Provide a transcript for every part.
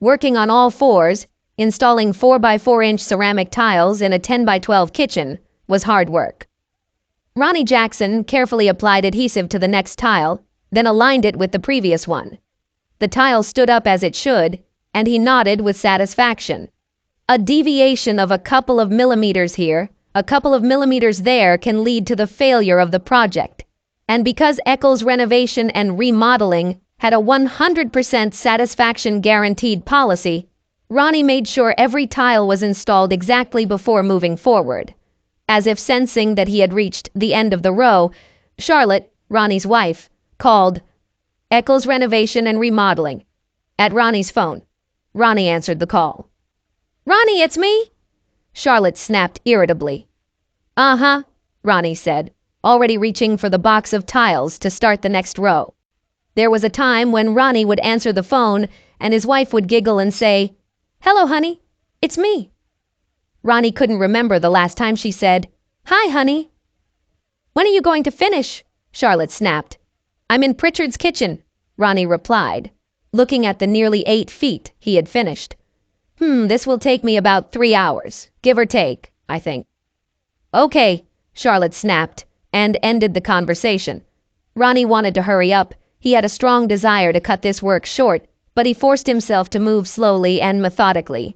Working on all fours, installing 4x4-inch ceramic tiles in a 10x12 kitchen was hard work. Ronnie Jackson carefully applied adhesive to the next tile, then aligned it with the previous one. The tile stood up as it should, and he nodded with satisfaction. A deviation of a couple of millimeters here, a couple of millimeters there can lead to the failure of the project. And because Eccles Renovation and Remodeling had a 100% satisfaction guaranteed policy, Ronnie made sure every tile was installed exactly before moving forward. As if sensing that he had reached the end of the row, Charlotte, Ronnie's wife, called Eccles Renovation and Remodeling at Ronnie's phone. Ronnie answered the call. "Ronnie, it's me!" Charlotte snapped irritably. "Uh-huh," Ronnie said, already reaching for the box of tiles to start the next row. There was a time when Ronnie would answer the phone and his wife would giggle and say, "Hello, honey, it's me." Ronnie couldn't remember the last time she said, "Hi, honey." "When are you going to finish?" Charlotte snapped. "I'm in Pritchard's kitchen," Ronnie replied, looking at the nearly 8 feet he had finished. This will take me about 3 hours, give or take, I think." "Okay," Charlotte snapped, and ended the conversation. Ronnie wanted to hurry up. He had a strong desire to cut this work short, but he forced himself to move slowly and methodically.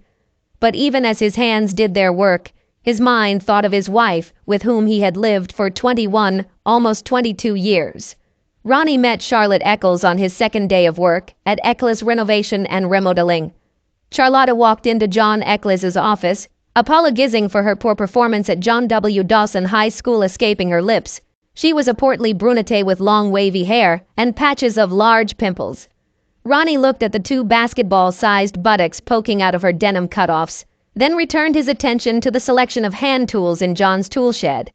But even as his hands did their work, his mind thought of his wife, with whom he had lived for 21, almost 22 years. Ronnie met Charlotte Eccles on his second day of work at Eccles Renovation and Remodeling. Charlotta walked into John Eccles's office, apologizing for her poor performance at John W. Dawson High School escaping her lips. She was a portly brunette with long wavy hair and patches of large pimples. Ronnie looked at the 2 basketball-sized buttocks poking out of her denim cutoffs, then returned his attention to the selection of hand tools in John's tool shed.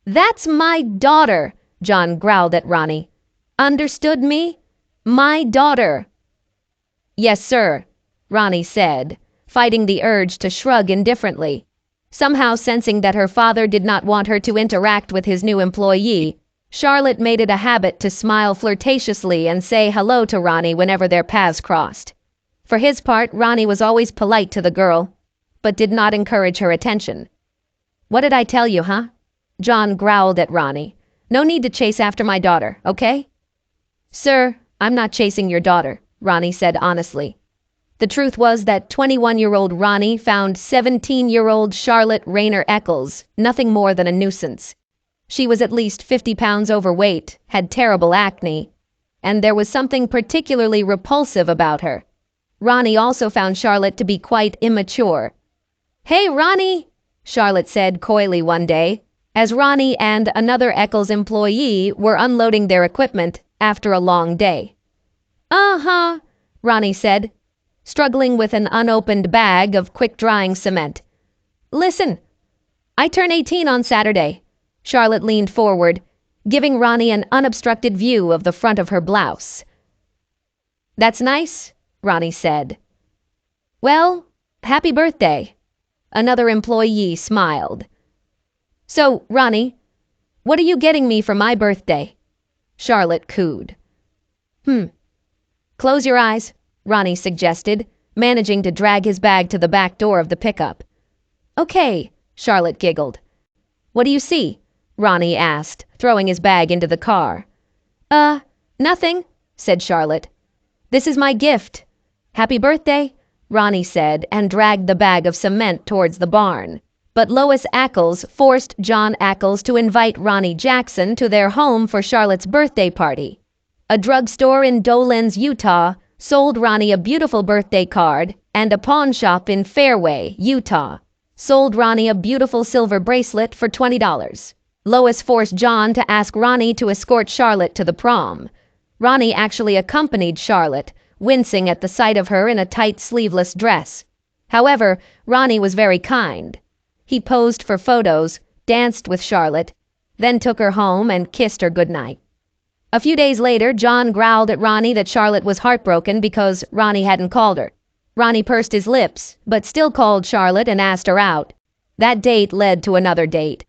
"That's my daughter," John growled at Ronnie. "Understood me? My daughter." "Yes, sir," Ronnie said, fighting the urge to shrug indifferently. Somehow sensing that her father did not want her to interact with his new employee, Charlotte made it a habit to smile flirtatiously and say hello to Ronnie whenever their paths crossed. For his part, Ronnie was always polite to the girl, but did not encourage her attention. "What did I tell you, huh?" John growled at Ronnie. "No need to chase after my daughter, okay?" "Sir, I'm not chasing your daughter," Ronnie said honestly. The truth was that 21-year-old Ronnie found 17-year-old Charlotte Rayner Eccles nothing more than a nuisance. She was at least 50 pounds overweight, had terrible acne, and there was something particularly repulsive about her. Ronnie also found Charlotte to be quite immature. "Hey, Ronnie," Charlotte said coyly one day, as Ronnie and another Eccles employee were unloading their equipment after a long day. "Uh-huh," Ronnie said, struggling with an unopened bag of quick-drying cement. "Listen, I turn 18 on Saturday." Charlotte leaned forward, giving Ronnie an unobstructed view of the front of her blouse. "That's nice," Ronnie said. "Well, happy birthday." Another employee smiled. "So, Ronnie, what are you getting me for my birthday?" Charlotte cooed. "Close your eyes," Ronnie suggested, managing to drag his bag to the back door of the pickup. "Okay," Charlotte giggled. "What do you see?" Ronnie asked, throwing his bag into the car. Nothing," said Charlotte. "This is my gift." "Happy birthday," Ronnie said, and dragged the bag of cement towards the barn. But Lois Eccles forced John Eccles to invite Ronnie Jackson to their home for Charlotte's birthday party. A drugstore in Dolenz, Utah, sold Ronnie a beautiful birthday card, and a pawn shop in Fairway, Utah, sold Ronnie a beautiful silver bracelet for $20. Lois forced John to ask Ronnie to escort Charlotte to the prom. Ronnie actually accompanied Charlotte, wincing at the sight of her in a tight sleeveless dress. However, Ronnie was very kind. He posed for photos, danced with Charlotte, then took her home and kissed her goodnight. A few days later, John growled at Ronnie that Charlotte was heartbroken because Ronnie hadn't called her. Ronnie pursed his lips, but still called Charlotte and asked her out. That date led to another date.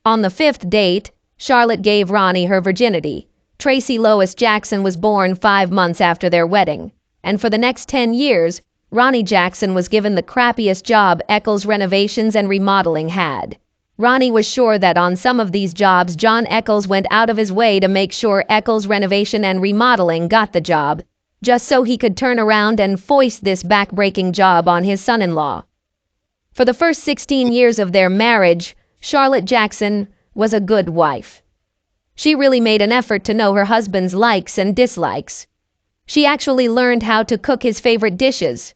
On the 5th date, Charlotte gave Ronnie her virginity. Tracy Lois Jackson was born 5 months after their wedding, and for the next 10 years, Ronnie Jackson was given the crappiest job Eccles Renovations and Remodeling had. Ronnie was sure that on some of these jobs John Eccles went out of his way to make sure Eccles Renovation and Remodeling got the job, just so he could turn around and foist this back-breaking job on his son-in-law. For the first 16 years of their marriage, Charlotte Jackson was a good wife. She really made an effort to know her husband's likes and dislikes. She actually learned how to cook his favorite dishes.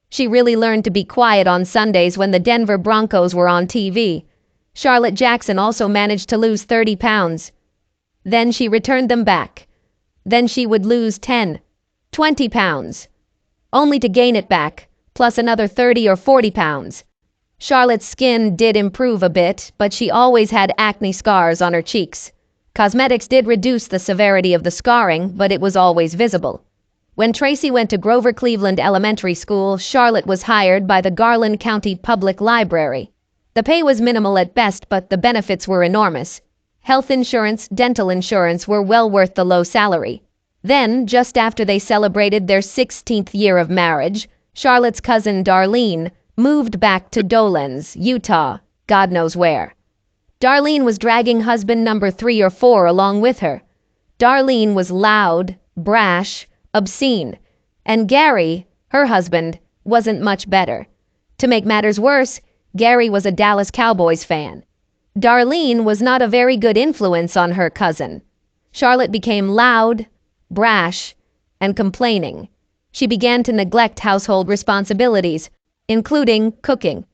She really learned to be quiet on Sundays when the Denver Broncos were on TV. Charlotte Jackson also managed to lose 30 pounds. Then she returned them back. Then she would lose 10, 20 pounds, only to gain it back, plus another 30 or 40 pounds. Charlotte's skin did improve a bit, but she always had acne scars on her cheeks. Cosmetics did reduce the severity of the scarring, but it was always visible. When Tracy went to Grover Cleveland Elementary School, Charlotte was hired by the Garland County Public Library. The pay was minimal at best, but the benefits were enormous. Health insurance, dental insurance were well worth the low salary. Then, just after they celebrated their 16th year of marriage, Charlotte's cousin Darlene moved back to Dolans, Utah, God knows where. Darlene was dragging husband number 3 or 4 along with her. Darlene was loud, brash, obscene, and Gary, her husband, wasn't much better. To make matters worse, Gary was a Dallas Cowboys fan. Darlene was not a very good influence on her cousin. Charlotte became loud, brash, and complaining. She began to neglect household responsibilities, including cooking.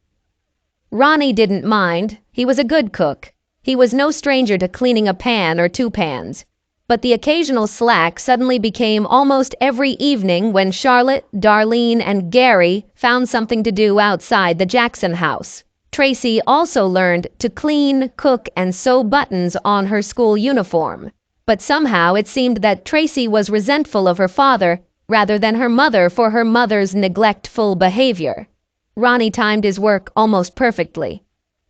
Ronnie didn't mind. He was a good cook. He was no stranger to cleaning a pan or 2 pans. But the occasional slack suddenly became almost every evening when Charlotte, Darlene, and Gary found something to do outside the Jackson house. Tracy also learned to clean, cook, and sew buttons on her school uniform. But somehow it seemed that Tracy was resentful of her father rather than her mother for her mother's neglectful behavior. Ronnie timed his work almost perfectly.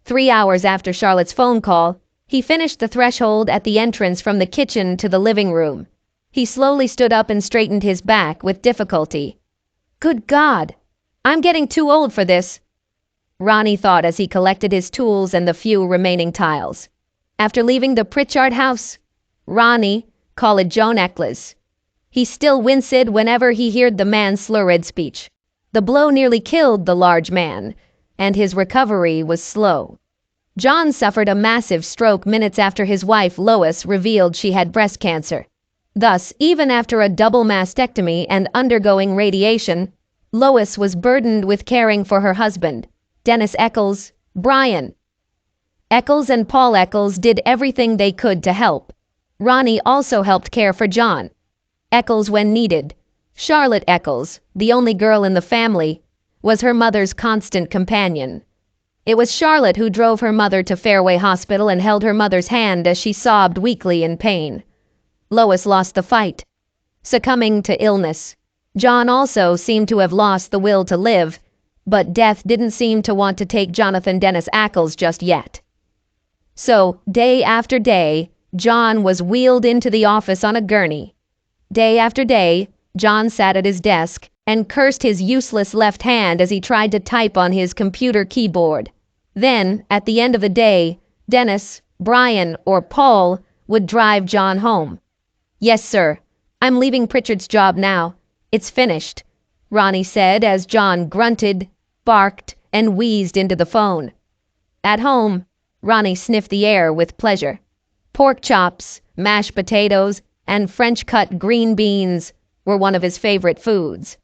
3 hours after Charlotte's phone call, he finished the threshold at the entrance from the kitchen to the living room. He slowly stood up and straightened his back with difficulty. Good God, I'm getting too old for this, Ronnie thought as he collected his tools and the few remaining tiles. After leaving the Pritchard house, Ronnie called Joan Eccles. He still winced whenever he heard the man's slurred speech. The blow nearly killed the large man, and his recovery was slow. John suffered a massive stroke minutes after his wife, Lois, revealed she had breast cancer. Thus, even after a double mastectomy and undergoing radiation, Lois was burdened with caring for her husband, Dennis Eccles, Brian. Eccles and Paul Eccles did everything they could to help. Ronnie also helped care for John Eccles when needed. Charlotte Eccles, the only girl in the family, was her mother's constant companion. It was Charlotte who drove her mother to Fairway Hospital and held her mother's hand as she sobbed weakly in pain. Lois lost the fight, succumbing to illness. John also seemed to have lost the will to live, but death didn't seem to want to take Jonathan Dennis Eccles just yet. So, day after day, John was wheeled into the office on a gurney. Day after day, John sat at his desk and cursed his useless left hand as he tried to type on his computer keyboard. Then, at the end of the day, Dennis, Brian, or Paul would drive John home. "Yes, sir. I'm leaving Pritchard's job now. It's finished," Ronnie said as John grunted, barked, and wheezed into the phone. At home, Ronnie sniffed the air with pleasure. Pork chops, mashed potatoes, and French-cut green beans were one of his favorite foods.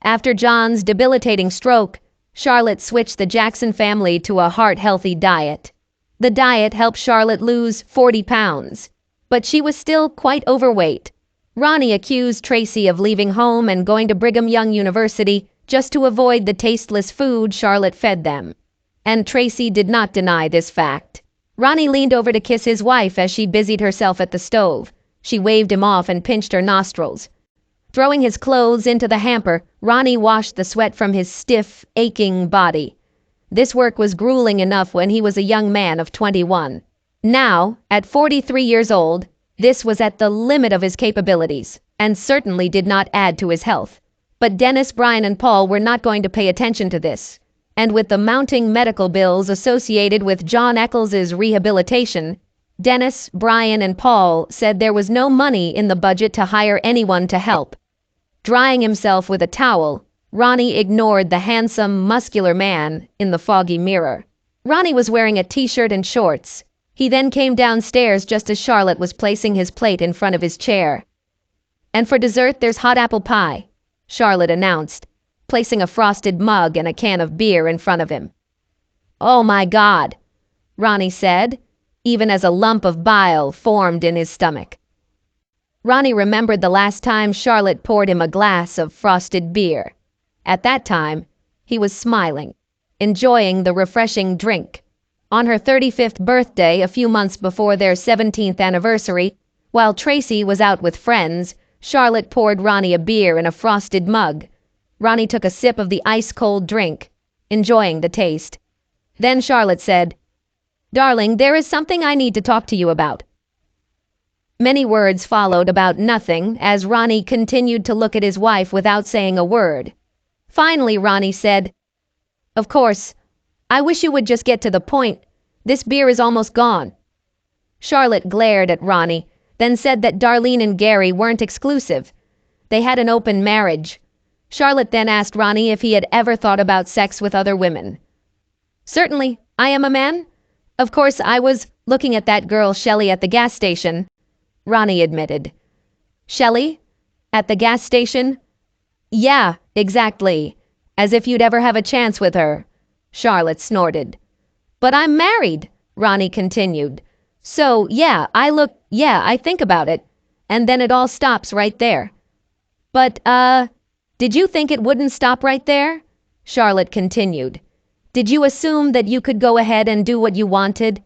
After John's debilitating stroke, Charlotte switched the Jackson family to a heart-healthy diet. The diet helped Charlotte lose 40 pounds, but she was still quite overweight. Ronnie accused Tracy of leaving home and going to Brigham Young University just to avoid the tasteless food Charlotte fed them. And Tracy did not deny this fact. Ronnie leaned over to kiss his wife as she busied herself at the stove. She waved him off and pinched her nostrils. Throwing his clothes into the hamper, Ronnie washed the sweat from his stiff, aching body. This work was grueling enough when he was a young man of 21. Now, at 43 years old, this was at the limit of his capabilities, and certainly did not add to his health. But Dennis, Brian, and Paul were not going to pay attention to this. And with the mounting medical bills associated with John Eccles's rehabilitation, Dennis, Brian, and Paul said there was no money in the budget to hire anyone to help. Drying himself with a towel, Ronnie ignored the handsome, muscular man in the foggy mirror. Ronnie was wearing a t-shirt and shorts. He then came downstairs just as Charlotte was placing his plate in front of his chair. "And for dessert, there's hot apple pie," Charlotte announced, placing a frosted mug and a can of beer in front of him. "Oh my God," Ronnie said, even as a lump of bile formed in his stomach. Ronnie remembered the last time Charlotte poured him a glass of frosted beer. At that time, he was smiling, enjoying the refreshing drink. On her 35th birthday, a few months before their 17th anniversary, while Tracy was out with friends, Charlotte poured Ronnie a beer in a frosted mug. Ronnie took a sip of the ice-cold drink, enjoying the taste. Then Charlotte said, "Darling, there is something I need to talk to you about." Many words followed about nothing as Ronnie continued to look at his wife without saying a word. Finally, Ronnie said, "Of course, I wish you would just get to the point. This beer is almost gone." Charlotte glared at Ronnie, then said that Darlene and Gary weren't exclusive. They had an open marriage. Charlotte then asked Ronnie if he had ever thought about sex with other women. "Certainly, I am a man. Of course, I was looking at that girl Shelley at the gas station," Ronnie admitted. "Shelley? At the gas station?" "Yeah, exactly. As if you'd ever have a chance with her," Charlotte snorted. "But I'm married," Ronnie continued. "So, I think about it. And then it all stops right there." "But, did you think it wouldn't stop right there?" Charlotte continued. "Did you assume that you could go ahead and do what you wanted?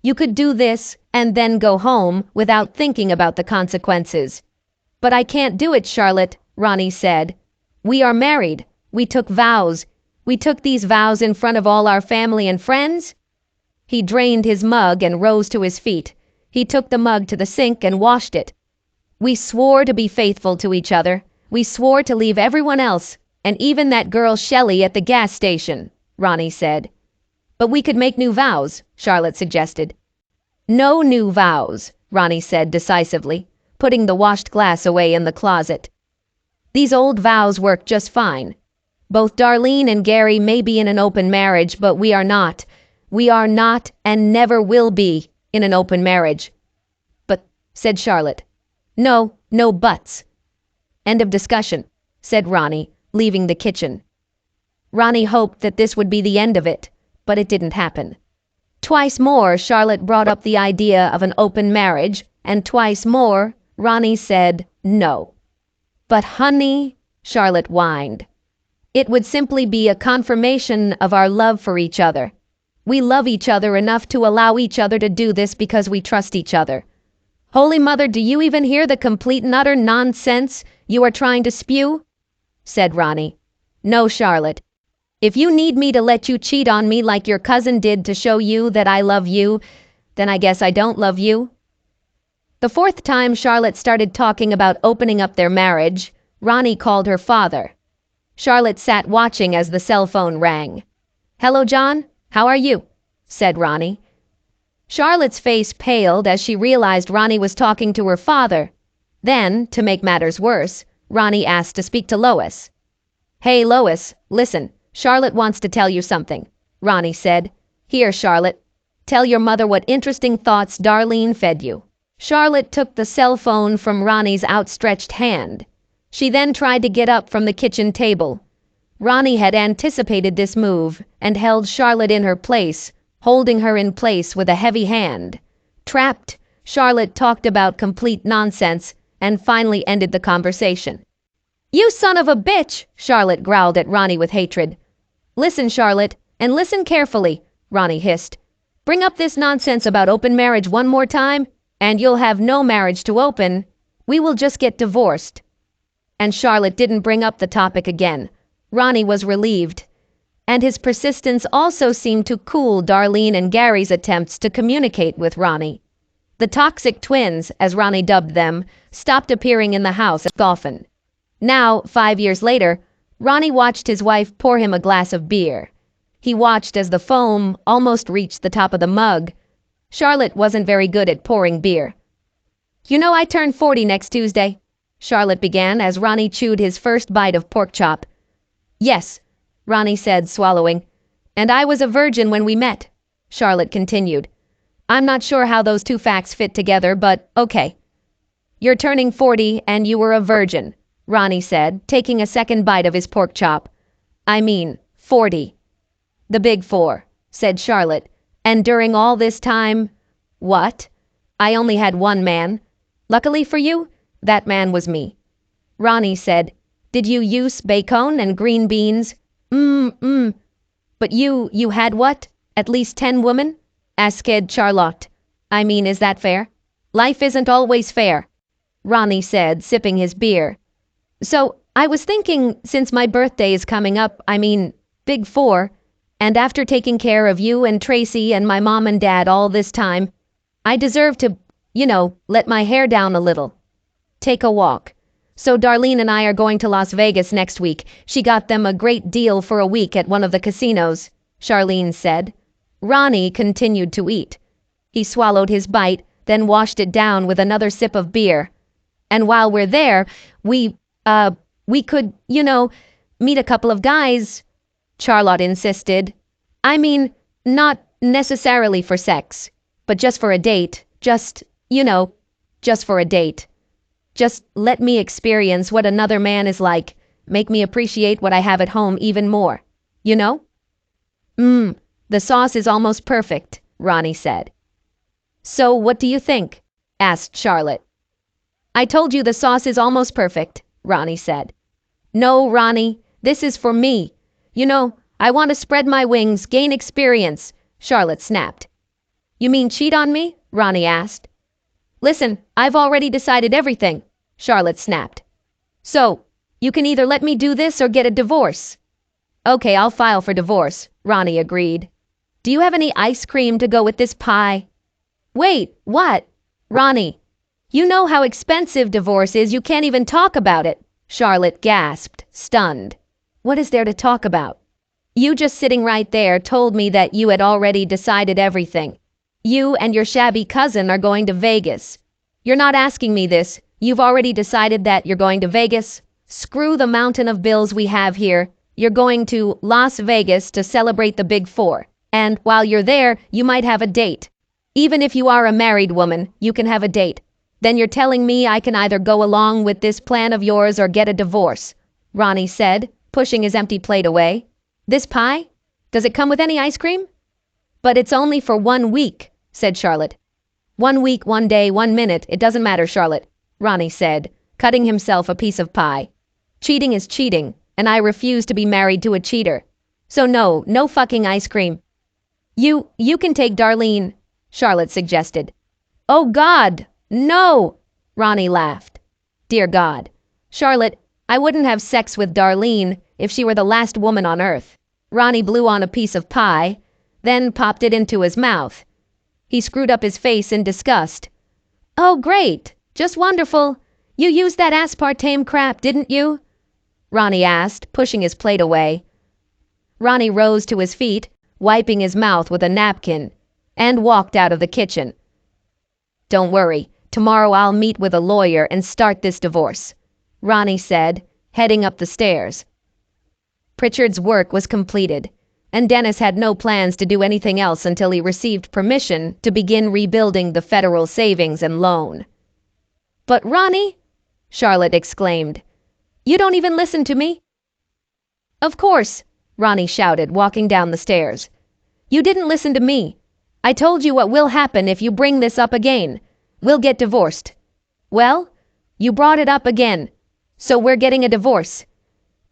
You could do this and then go home without thinking about the consequences." "But I can't do it, Charlotte," Ronnie said. "We are married. We took vows. We took these vows in front of all our family and friends." He drained his mug and rose to his feet. He took the mug to the sink and washed it. "We swore to be faithful to each other. We swore to leave everyone else, and even that girl Shelley at the gas station," Ronnie said. "But we could make new vows," Charlotte suggested. "No new vows," Ronnie said decisively, putting the washed glass away in the closet. "These old vows work just fine. Both Darlene and Gary may be in an open marriage, but we are not. We are not and never will be in an open marriage." "But," said Charlotte. "No buts." "End of discussion," said Ronnie, leaving the kitchen. Ronnie hoped that this would be the end of it, but it didn't happen. Twice more, Charlotte brought up the idea of an open marriage, and twice more, Ronnie said no. "But honey," Charlotte whined, "it would simply be a confirmation of our love for each other. We love each other enough to allow each other to do this because we trust each other." "Holy Mother, do you even hear the complete and utter nonsense you are trying to spew?" said Ronnie. "No, Charlotte. If you need me to let you cheat on me like your cousin did to show you that I love you, then I guess I don't love you." The fourth time Charlotte started talking about opening up their marriage, Ronnie called her father. Charlotte sat watching as the cell phone rang. "Hello, John. How are you?" said Ronnie. Charlotte's face paled as she realized Ronnie was talking to her father. Then, to make matters worse, Ronnie asked to speak to Lois. "Hey, Lois, listen. Charlotte wants to tell you something," Ronnie said. "Here, Charlotte. Tell your mother what interesting thoughts Darlene fed you." Charlotte took the cell phone from Ronnie's outstretched hand. She then tried to get up from the kitchen table. Ronnie had anticipated this move and held Charlotte in her place, holding her in place with a heavy hand. Trapped, Charlotte talked about complete nonsense and finally ended the conversation. "You son of a bitch!" Charlotte growled at Ronnie with hatred. "Listen, Charlotte, and listen carefully," Ronnie hissed. "Bring up this nonsense about open marriage one more time, and you'll have no marriage to open. We will just get divorced." And Charlotte didn't bring up the topic again. Ronnie was relieved. And his persistence also seemed to cool Darlene and Gary's attempts to communicate with Ronnie. The toxic twins, as Ronnie dubbed them, stopped appearing in the house as often. Now, 5 years later, Ronnie watched his wife pour him a glass of beer. He watched as the foam almost reached the top of the mug. Charlotte wasn't very good at pouring beer. "You know I turn 40 next Tuesday," Charlotte began as Ronnie chewed his first bite of pork chop. "Yes," Ronnie said, swallowing. "And I was a virgin when we met," Charlotte continued. "I'm not sure how those two facts fit together, but okay." "You're turning 40 and you were a virgin," Ronnie said, taking a second bite of his pork chop. "I mean, 40. "The big four," said Charlotte. "And during all this time—" "What?" "I only had one man. Luckily for you, that man was me." Ronnie said, "Did you use bacon and green beans?" "But you had what? At least 10 women?" asked Charlotte. "I mean, is that fair?" "Life isn't always fair," Ronnie said, sipping his beer. "So, I was thinking, since my birthday is coming up, I mean, big 4, and after taking care of you and Tracy and my mom and dad all this time, I deserve to, let my hair down a little. Take a walk. So Darlene and I are going to Las Vegas next week. She got them a great deal for a week at one of the casinos," Charlene said. Ronnie continued to eat. He swallowed his bite, then washed it down with another sip of beer. "And while we're there, we could, meet a couple of guys," Charlotte insisted. "I mean, not necessarily for sex, but just for a date. Just for a date. Just let me experience what another man is like. Make me appreciate what I have at home even more. You know?" The sauce is almost perfect," Ronnie said. "So what do you think?" asked Charlotte. "I told you the sauce is almost perfect," Ronnie said. "No, Ronnie, this is for me. I want to spread my wings, gain experience," Charlotte snapped. "You mean cheat on me?" Ronnie asked. "Listen, I've already decided everything," Charlotte snapped. "So, you can either let me do this or get a divorce." "Okay, I'll file for divorce," Ronnie agreed. "Do you have any ice cream to go with this pie?" "Wait, what?" "Ronnie, you know how expensive divorce is, you can't even talk about it," Charlotte gasped, stunned. "What is there to talk about?" "You just sitting right there told me that you had already decided everything. You and your shabby cousin are going to Vegas. You're not asking me this. You've already decided that you're going to Vegas? Screw the mountain of bills we have here. You're going to Las Vegas to celebrate the Big Four. And while you're there, you might have a date. Even if you are a married woman, you can have a date. Then you're telling me I can either go along with this plan of yours or get a divorce," Ronnie said, pushing his empty plate away. "This pie? Does it come with any ice cream?" "But it's only for 1 week," said Charlotte. 1 week, 1 day, 1 minute, it doesn't matter, Charlotte," Ronnie said, cutting himself a piece of pie. "Cheating is cheating, and I refuse to be married to a cheater. So no fucking ice cream." You can take Darlene," Charlotte suggested. "Oh God, no!" Ronnie laughed. "Dear God. Charlotte, I wouldn't have sex with Darlene if she were the last woman on earth." Ronnie blew on a piece of pie, then popped it into his mouth. He screwed up his face in disgust. "Oh, great. Just wonderful. You used that aspartame crap, didn't you?" Ronnie asked, pushing his plate away. Ronnie rose to his feet, wiping his mouth with a napkin, and walked out of the kitchen. "Don't worry. Tomorrow I'll meet with a lawyer and start this divorce," Ronnie said, heading up the stairs. Pritchard's work was completed, and Dennis had no plans to do anything else until he received permission to begin rebuilding the federal savings and loan. "But Ronnie," Charlotte exclaimed, "you don't even listen to me." "Of course," Ronnie shouted, walking down the stairs. "You didn't listen to me. I told you what will happen if you bring this up again. We'll get divorced." "Well, you brought it up again, so we're getting a divorce."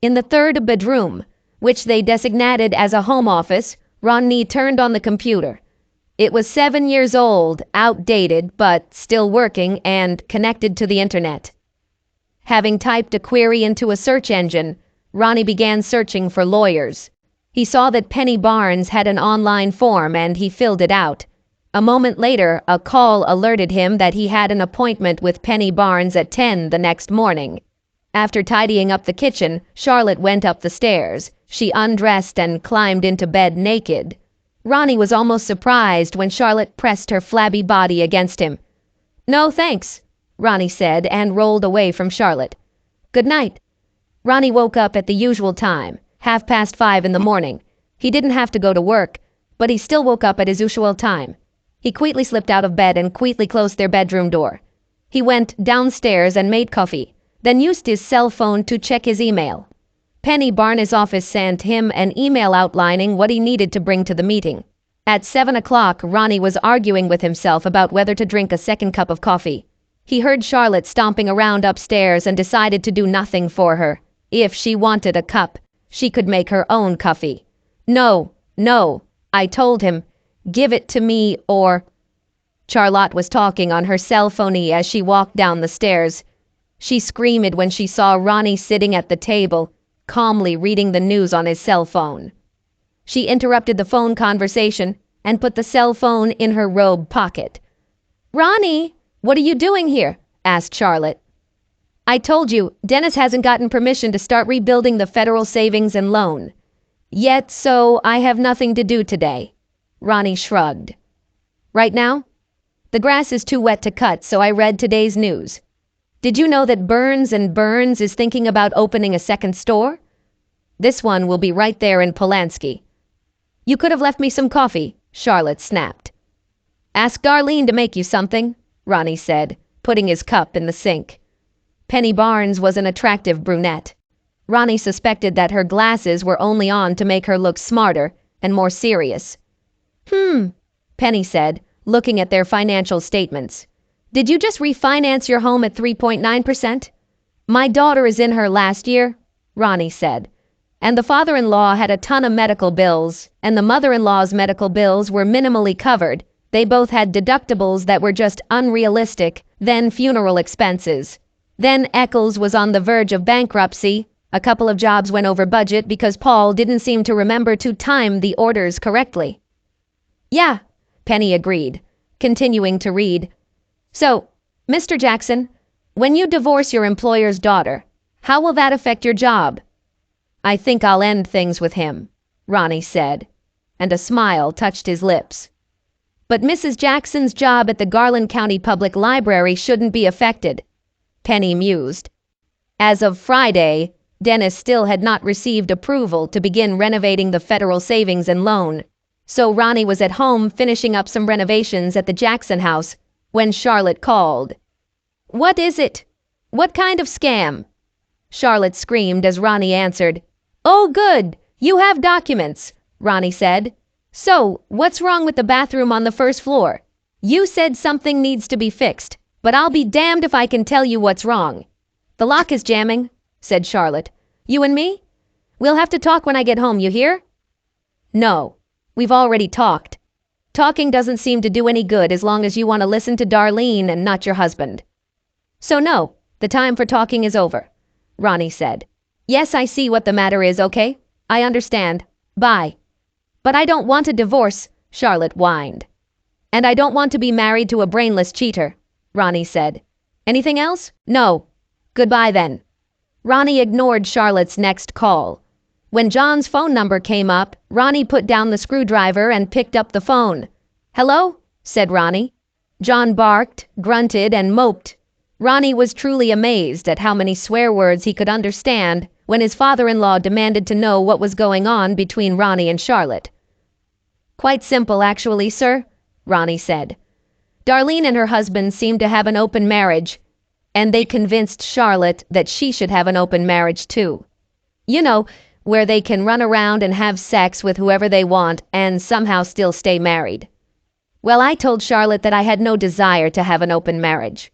In the third bedroom, which they designated as a home office, Ronnie turned on the computer. It was 7 years old, outdated, but still working and connected to the internet. Having typed a query into a search engine, Ronnie began searching for lawyers. He saw that Penny Barnes had an online form and he filled it out. A moment later, a call alerted him that he had an appointment with Penny Barnes at 10 the next morning. After tidying up the kitchen, Charlotte went up the stairs. She undressed and climbed into bed naked. Ronnie was almost surprised when Charlotte pressed her flabby body against him. "No, thanks," Ronnie said and rolled away from Charlotte. "Good night." Ronnie woke up at the usual time, 5:30 in the morning. He didn't have to go to work, but he still woke up at his usual time. He quickly slipped out of bed and quickly closed their bedroom door. He went downstairs and made coffee, then used his cell phone to check his email. Penny Barnes' office sent him an email outlining what he needed to bring to the meeting. At 7 o'clock, Ronnie was arguing with himself about whether to drink a second cup of coffee. He heard Charlotte stomping around upstairs and decided to do nothing for her. If she wanted a cup, she could make her own coffee. No, I told him, give it to me or... Charlotte was talking on her cell phone as she walked down the stairs. She screamed when she saw Ronnie sitting at the table, calmly reading the news on his cell phone. She interrupted the phone conversation and put the cell phone in her robe pocket. "Ronnie, what are you doing here?" asked Charlotte. "I told you, Dennis hasn't gotten permission to start rebuilding the federal savings and loan yet, so I have nothing to do today." Ronnie shrugged. "Right now? The grass is too wet to cut, so I read today's news. Did you know that Burns & Burns is thinking about opening a second store? This one will be right there in Pulaski." "You could have left me some coffee," Charlotte snapped. "Ask Darlene to make you something," Ronnie said, putting his cup in the sink. Penny Barnes was an attractive brunette. Ronnie suspected that her glasses were only on to make her look smarter and more serious. Penny said, looking at their financial statements. "Did you just refinance your home at 3.9%? My daughter is in her last year," Ronnie said. "And the father-in-law had a ton of medical bills, and the mother-in-law's medical bills were minimally covered. They both had deductibles that were just unrealistic, then funeral expenses. Then Eccles was on the verge of bankruptcy. A couple of jobs went over budget because Paul didn't seem to remember to time the orders correctly." "Yeah," Penny agreed, continuing to read. "So, Mr. Jackson, when you divorce your employer's daughter, how will that affect your job?" "I think I'll end things with him," Ronnie said, and a smile touched his lips. "But Mrs. Jackson's job at the Garland County Public Library shouldn't be affected," Penny mused. As of Friday, Dennis still had not received approval to begin renovating the federal savings and loan, so Ronnie was at home finishing up some renovations at the Jackson house when Charlotte called. "What is it? What kind of scam?" Charlotte screamed as Ronnie answered. "Oh, good! You have documents," Ronnie said. "So, what's wrong with the bathroom on the first floor? You said something needs to be fixed, but I'll be damned if I can tell you what's wrong." "The lock is jamming," said Charlotte. "You and me? We'll have to talk when I get home, you hear?" "No, we've already talked. Talking doesn't seem to do any good as long as you want to listen to Darlene and not your husband." "So no, the time for talking is over," Ronnie said. "Yes, I see what the matter is, okay? I understand. Bye." "But I don't want a divorce," Charlotte whined. "And I don't want to be married to a brainless cheater," Ronnie said. "Anything else?" "No." "Goodbye then." Ronnie ignored Charlotte's next call. When John's phone number came up, Ronnie put down the screwdriver and picked up the phone. "Hello?" said Ronnie. John barked, grunted, and moped. Ronnie was truly amazed at how many swear words he could understand when his father-in-law demanded to know what was going on between Ronnie and Charlotte. "Quite simple, actually, sir," Ronnie said. "Darlene and her husband seemed to have an open marriage, and they convinced Charlotte that she should have an open marriage too. You know, where they can run around and have sex with whoever they want and somehow still stay married. Well, I told Charlotte that I had no desire to have an open marriage."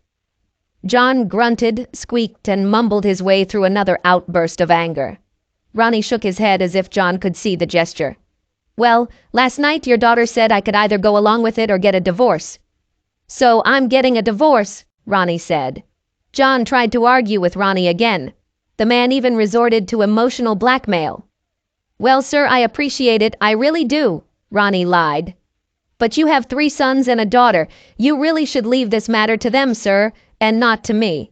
John grunted, squeaked, and mumbled his way through another outburst of anger. Ronnie shook his head as if John could see the gesture. "Well, last night your daughter said I could either go along with it or get a divorce." "So I'm getting a divorce," Ronnie said. John tried to argue with Ronnie again. The man even resorted to emotional blackmail. "Well, sir, I appreciate it, I really do," Ronnie lied. "But you have 3 sons and a daughter. You really should leave this matter to them, sir, and not to me."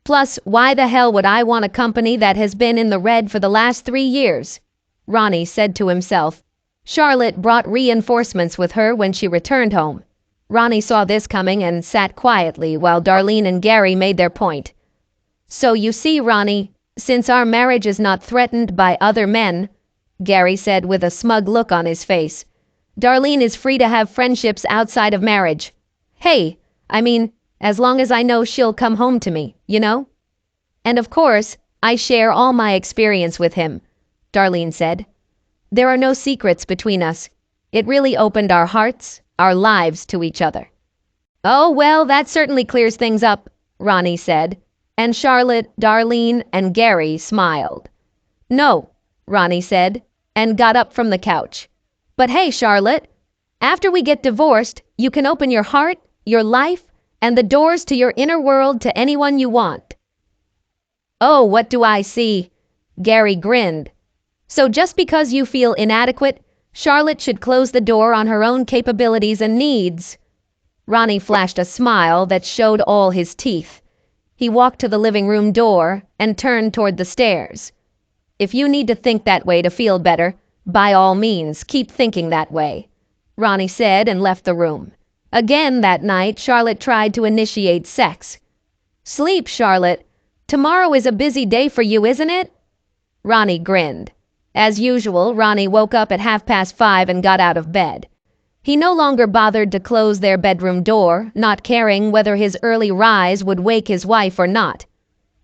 Plus, why the hell would I want a company that has been in the red for the last 3 years? Ronnie said to himself. Charlotte brought reinforcements with her when she returned home. Ronnie saw this coming and sat quietly while Darlene and Gary made their point. So you see, Ronnie, since our marriage is not threatened by other men, Gary said with a smug look on his face, Darlene is free to have friendships outside of marriage. Hey, I mean, as long as I know she'll come home to me, you know? And of course, I share all my experience with him, Darlene said. There are no secrets between us. It really opened our hearts, our lives to each other. Oh, well, that certainly clears things up, Ronnie said, and Charlotte, Darlene, and Gary smiled. No, Ronnie said, and got up from the couch. But hey, Charlotte, after we get divorced, you can open your heart, your life, and the doors to your inner world to anyone you want. Oh, what do I see? Gary grinned. So just because you feel inadequate, Charlotte should close the door on her own capabilities and needs. Ronnie flashed a smile that showed all his teeth. He walked to the living room door and turned toward the stairs. If you need to think that way to feel better, by all means, keep thinking that way, Ronnie said and left the room. Again that night, Charlotte tried to initiate sex. Sleep, Charlotte. Tomorrow is a busy day for you, isn't it? Ronnie grinned. As usual, Ronnie woke up at 5:30 and got out of bed. He no longer bothered to close their bedroom door, not caring whether his early rise would wake his wife or not.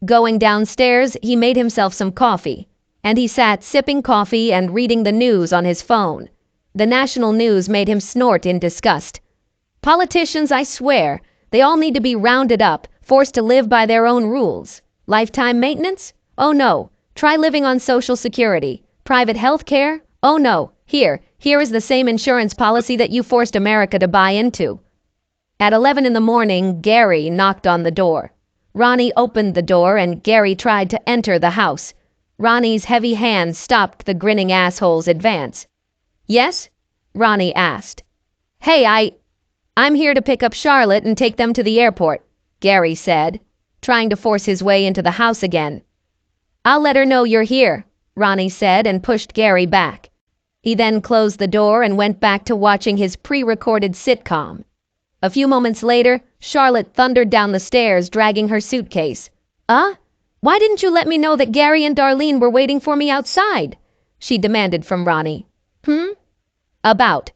Going downstairs, he made himself some coffee, and he sat sipping coffee and reading the news on his phone. The national news made him snort in disgust. Politicians, I swear, they all need to be rounded up, forced to live by their own rules. Lifetime maintenance? Oh no, try living on Social Security. Private health care? Oh no, here is the same insurance policy that you forced America to buy into. At 11 in the morning, Gary knocked on the door. Ronnie opened the door and Gary tried to enter the house. Ronnie's heavy hand stopped the grinning asshole's advance. Yes? Ronnie asked. Hey, I'm here to pick up Charlotte and take them to the airport, Gary said, trying to force his way into the house again. I'll let her know you're here, Ronnie said and pushed Gary back. He then closed the door and went back to watching his pre-recorded sitcom. A few moments later, Charlotte thundered down the stairs dragging her suitcase. Why didn't you let me know that Gary and Darlene were waiting for me outside? She demanded from Ronnie. About.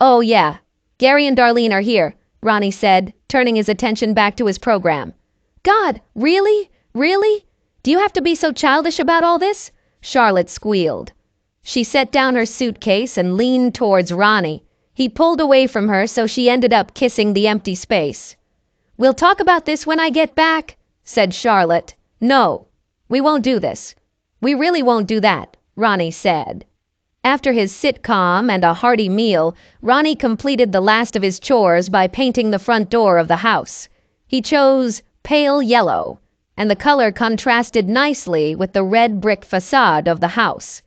Oh yeah, Gary and Darlene are here, Ronnie said, turning his attention back to his program. God, really? Really? Do you have to be so childish about all this? Charlotte squealed. She set down her suitcase and leaned towards Ronnie. He pulled away from her so she ended up kissing the empty space. We'll talk about this when I get back, said Charlotte. No, we won't do this. We really won't do that, Ronnie said. After his sitcom and a hearty meal, Ronnie completed the last of his chores by painting the front door of the house. He chose pale yellow, and the color contrasted nicely with the red brick facade of the house.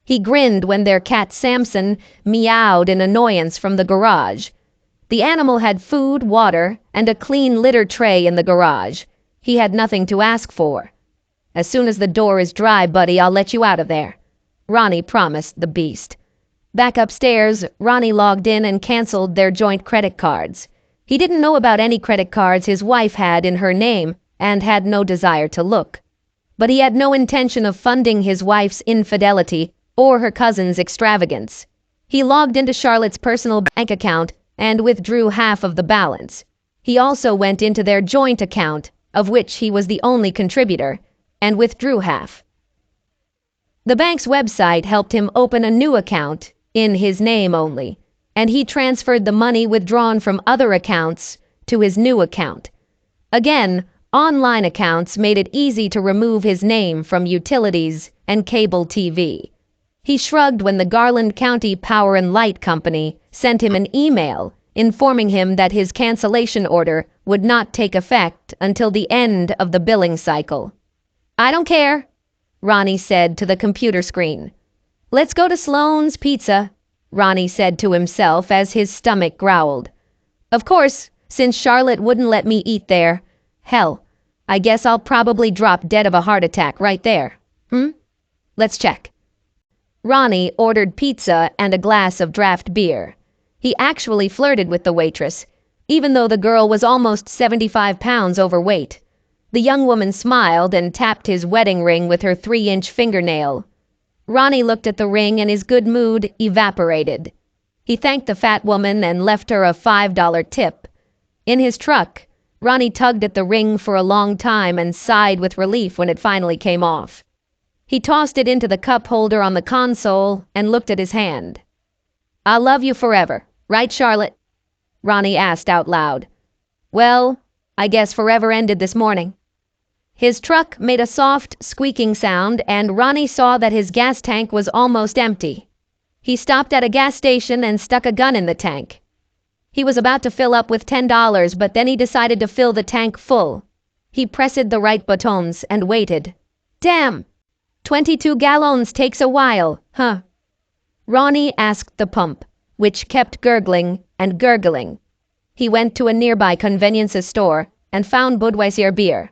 He grinned when their cat Samson meowed in annoyance from the garage. The animal had food, water, and a clean litter tray in the garage. He had nothing to ask for. As soon as the door is dry, buddy, I'll let you out of there, Ronnie promised the beast. Back upstairs, Ronnie logged in and canceled their joint credit cards. He didn't know about any credit cards his wife had in her name and had no desire to look. But he had no intention of funding his wife's infidelity or her cousin's extravagance. He logged into Charlotte's personal bank account and withdrew half of the balance. He also went into their joint account, of which he was the only contributor, and withdrew half. The bank's website helped him open a new account, in his name only, and he transferred the money withdrawn from other accounts to his new account. Again, online accounts made it easy to remove his name from utilities and cable TV. He shrugged when the Garland County Power and Light Company sent him an email informing him that his cancellation order would not take effect until the end of the billing cycle. I don't care, Ronnie said to the computer screen. Let's go to Sloan's Pizza, Ronnie said to himself as his stomach growled. Of course, since Charlotte wouldn't let me eat there, hell, I guess I'll probably drop dead of a heart attack right there. Let's check. Ronnie ordered pizza and a glass of draft beer. He actually flirted with the waitress, even though the girl was almost 75 pounds overweight. The young woman smiled and tapped his wedding ring with her 3-inch fingernail. Ronnie looked at the ring and his good mood evaporated. He thanked the fat woman and left her a $5 tip. In his truck, Ronnie tugged at the ring for a long time and sighed with relief when it finally came off. He tossed it into the cup holder on the console and looked at his hand. "I'll love you forever, right, Charlotte?" Ronnie asked out loud. "Well, I guess forever ended this morning." His truck made a soft, squeaking sound, and Ronnie saw that his gas tank was almost empty. He stopped at a gas station and stuck a gun in the tank. He was about to fill up with $10, but then he decided to fill the tank full. He pressed the right buttons and waited. Damn! 22 gallons takes a while, huh? Ronnie asked the pump, which kept gurgling and gurgling. He went to a nearby convenience store and found Budweiser beer.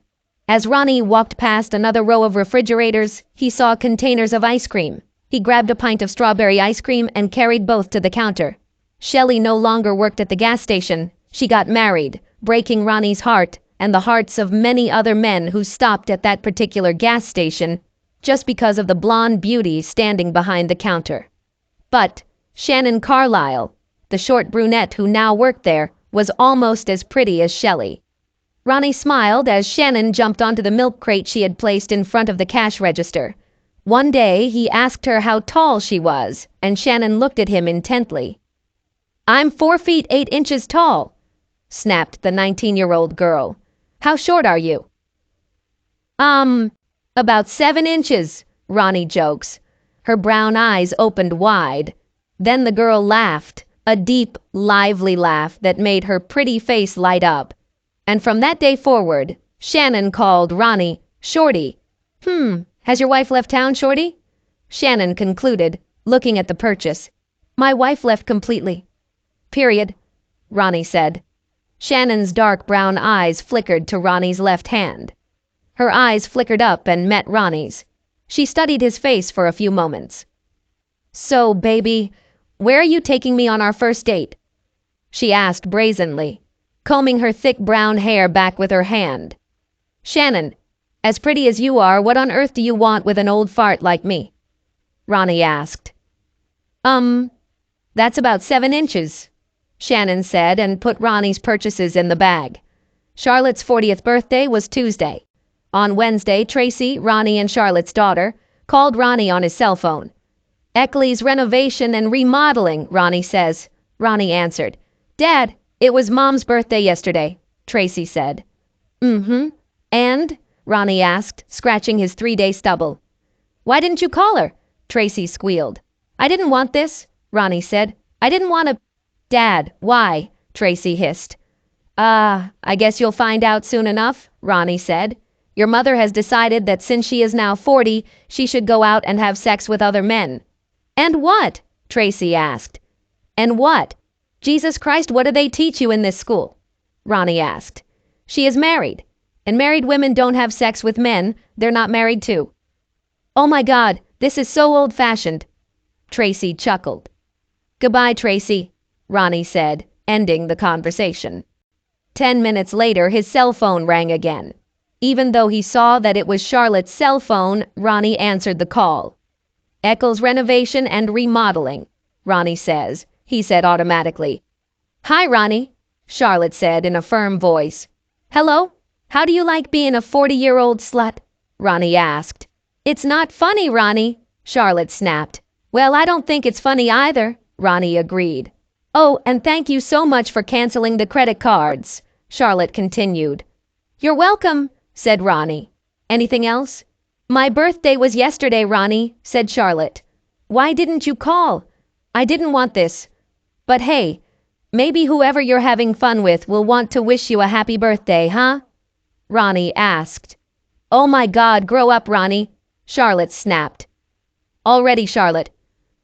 As Ronnie walked past another row of refrigerators, he saw containers of ice cream. He grabbed a pint of strawberry ice cream and carried both to the counter. Shelley no longer worked at the gas station. She got married, breaking Ronnie's heart and the hearts of many other men who stopped at that particular gas station just because of the blonde beauty standing behind the counter. But Shannon Carlyle, the short brunette who now worked there, was almost as pretty as Shelley. Ronnie smiled as Shannon jumped onto the milk crate she had placed in front of the cash register. One day, he asked her how tall she was, and Shannon looked at him intently. "I'm 4 feet 8 inches tall," snapped the 19-year-old girl. "How short are you?" About 7 inches, Ronnie jokes. Her brown eyes opened wide. Then the girl laughed, a deep, lively laugh that made her pretty face light up. And from that day forward, Shannon called Ronnie Shorty. Has your wife left town, Shorty?" Shannon concluded, looking at the purchase. "My wife left completely." "Period," Ronnie said. Shannon's dark brown eyes flickered to Ronnie's left hand. Her eyes flickered up and met Ronnie's. She studied his face for a few moments. "So, baby, where are you taking me on our first date?" she asked brazenly, combing her thick brown hair back with her hand. "Shannon, as pretty as you are, what on earth do you want with an old fart like me?" Ronnie asked. That's about 7 inches, Shannon said and put Ronnie's purchases in the bag. Charlotte's 40th birthday was Tuesday. On Wednesday, Tracy, Ronnie and Charlotte's daughter, called Ronnie on his cell phone. "Eckley's renovation and remodeling," Ronnie says. Ronnie answered. "Dad, it was Mom's birthday yesterday," Tracy said. And? Ronnie asked, scratching his 3-day stubble. "Why didn't you call her?" Tracy squealed. "I didn't want this," Ronnie said. "I didn't want to—" "Dad, why?" Tracy hissed. I guess you'll find out soon enough," Ronnie said. "Your mother has decided that since she is now 40, she should go out and have sex with other men." "And what?" Tracy asked. "And what? Jesus Christ, what do they teach you in this school?" Ronnie asked. "She is married, and married women don't have sex with men they're not married to." "Oh my God, this is so old-fashioned," Tracy chuckled. "Goodbye, Tracy," Ronnie said, ending the conversation. 10 minutes later, his cell phone rang again. Even though he saw that it was Charlotte's cell phone, Ronnie answered the call. "Eckley's renovation and remodeling," Ronnie says. He said automatically. "Hi, Ronnie," Charlotte said in a firm voice. "Hello? How do you like being a 40-year-old slut?" Ronnie asked. "It's not funny, Ronnie," Charlotte snapped. "Well, I don't think it's funny either," Ronnie agreed. "Oh, and thank you so much for canceling the credit cards," Charlotte continued. "You're welcome," said Ronnie. "Anything else?" "My birthday was yesterday, Ronnie," said Charlotte. "Why didn't you call?" "I didn't want this. But hey, maybe whoever you're having fun with will want to wish you a happy birthday, huh?" Ronnie asked. "Oh my God, grow up, Ronnie," Charlotte snapped. "Already, Charlotte.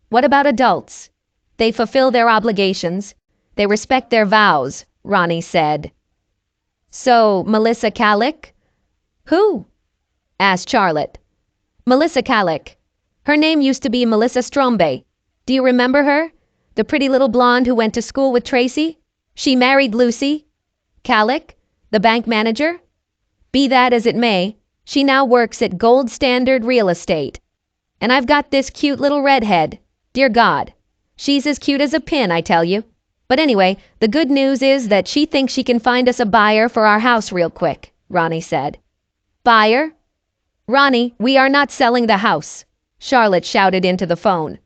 What about adults? They fulfill their obligations. They respect their vows," Ronnie said. "So, Melissa Calick?" Who? Asked Charlotte. Melissa Calick. Her name used to be Melissa Strombe. Do you remember her? The pretty little blonde who went to school with Tracy? She married Lucy Calick, the bank manager? Be that as it may, she now works at Gold Standard Real Estate. And I've got this cute little redhead. Dear God. She's as cute as a pin, I tell you. But anyway, the good news is that she thinks she can find us a buyer for our house real quick, Ronnie said. Buyer? Ronnie, we are not selling the house, Charlotte shouted into the phone.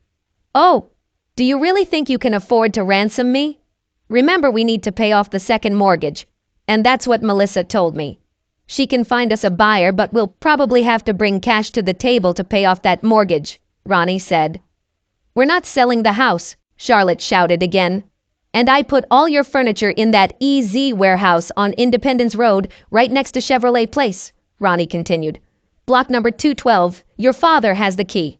Oh, do you really think you can afford to ransom me? Remember, we need to pay off the second mortgage, and that's what Melissa told me. She can find us a buyer, but we'll probably have to bring cash to the table to pay off that mortgage, Ronnie said. We're not selling the house, Charlotte shouted again. And I put all your furniture in that EZ warehouse on Independence Road right next to Chevrolet Place, Ronnie continued. Block number 212. Your father has the key.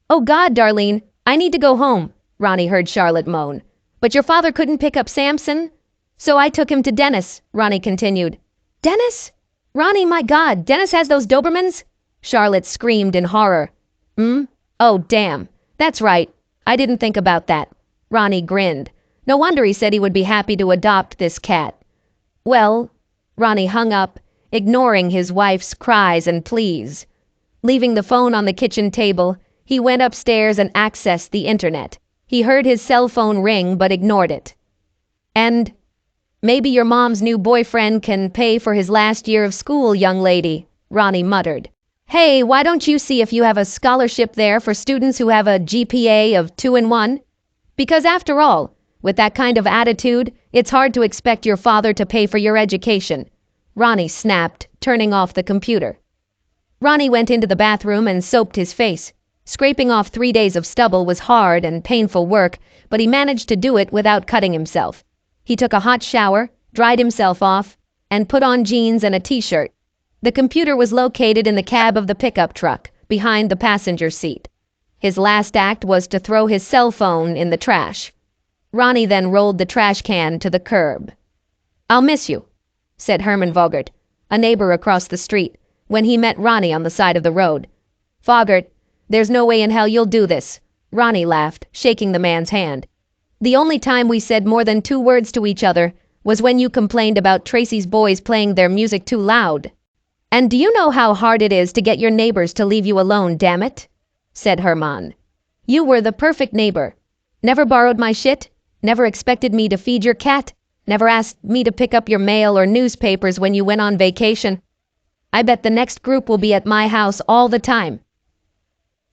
Oh God, Darlene, I need to go home, Ronnie heard Charlotte moan. But your father couldn't pick up Samson? So I took him to Dennis, Ronnie continued. Dennis? Ronnie, my God, Dennis has those Dobermans? Charlotte screamed in horror. Oh, damn. That's right. I didn't think about that. Ronnie grinned. No wonder he said he would be happy to adopt this cat. Well, Ronnie hung up, ignoring his wife's cries and pleas. Leaving the phone on the kitchen table, he went upstairs and accessed the internet. He heard his cell phone ring but ignored it. And maybe your mom's new boyfriend can pay for his last year of school, young lady, Ronnie muttered. Hey, why don't you see if you have a scholarship there for students who have a GPA of 2 and 1? Because after all, with that kind of attitude, it's hard to expect your father to pay for your education. Ronnie snapped, turning off the computer. Ronnie went into the bathroom and soaped his face. Scraping off 3 days of stubble was hard and painful work, but he managed to do it without cutting himself. He took a hot shower, dried himself off, and put on jeans and a t-shirt. The computer was located in the cab of the pickup truck, behind the passenger seat. His last act was to throw his cell phone in the trash. Ronnie then rolled the trash can to the curb. I'll miss you, said Herman Vogert, a neighbor across the street, when he met Ronnie on the side of the road. Vogert, there's no way in hell you'll do this, Ronnie laughed, shaking the man's hand. The only time we said more than 2 words to each other was when you complained about Tracy's boys playing their music too loud. And do you know how hard it is to get your neighbors to leave you alone, damn it? Said Herman. You were the perfect neighbor. Never borrowed my shit, never expected me to feed your cat, never asked me to pick up your mail or newspapers when you went on vacation. I bet the next group will be at my house all the time.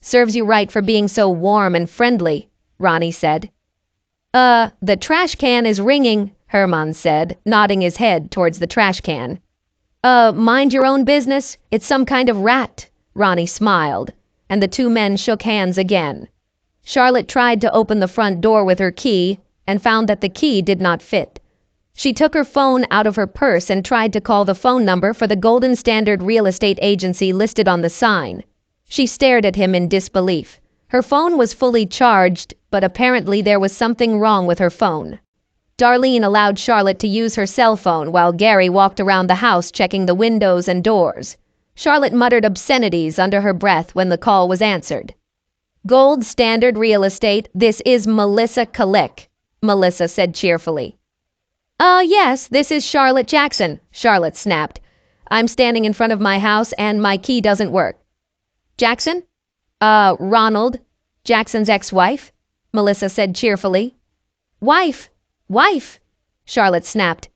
Serves you right for being so warm and friendly, Ronnie said. The trash can is ringing, Herman said, nodding his head towards the trash can. Mind your own business, it's some kind of rat, Ronnie smiled, and the 2 men shook hands again. Charlotte tried to open the front door with her key and found that the key did not fit. She took her phone out of her purse and tried to call the phone number for the Golden Standard Real Estate Agency listed on the sign. She stared at him in disbelief. Her phone was fully charged, but apparently there was something wrong with her phone. Darlene allowed Charlotte to use her cell phone while Gary walked around the house checking the windows and doors. Charlotte muttered obscenities under her breath when the call was answered. Gold Standard Real Estate, this is Melissa Calick, Melissa said cheerfully. Yes, this is Charlotte Jackson, Charlotte snapped. I'm standing in front of my house and my key doesn't work. Jackson? Ronald, Jackson's ex-wife, Melissa said cheerfully. Wife, Charlotte snapped.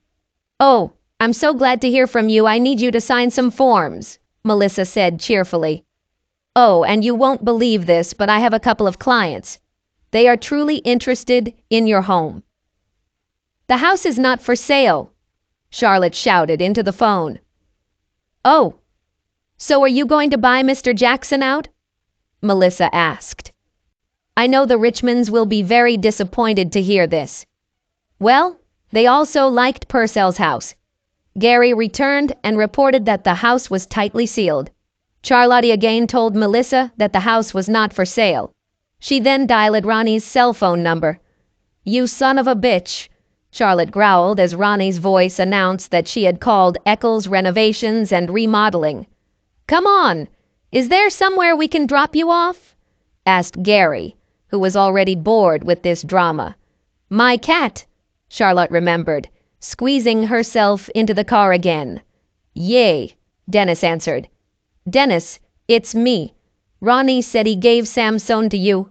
Oh, I'm so glad to hear from you. I need you to sign some forms, Melissa said cheerfully. Oh, and you won't believe this, but I have a couple of clients. They are truly interested in your home. The house is not for sale, Charlotte shouted into the phone. Oh, so are you going to buy Mr. Jackson out? Melissa asked. I know the Richmonds will be very disappointed to hear this. Well, they also liked Purcell's house. Gary returned and reported that the house was tightly sealed. Charlotte again told Melissa that the house was not for sale. She then dialed Ronnie's cell phone number. You son of a bitch, Charlotte growled as Ronnie's voice announced that she had called Eccles Renovations and Remodeling. Come on! Is there somewhere we can drop you off? Asked Gary, who was already bored with this drama. My cat, Charlotte remembered, squeezing herself into the car again. Yay, Dennis answered. Dennis, it's me. Ronnie said he gave Samson to you.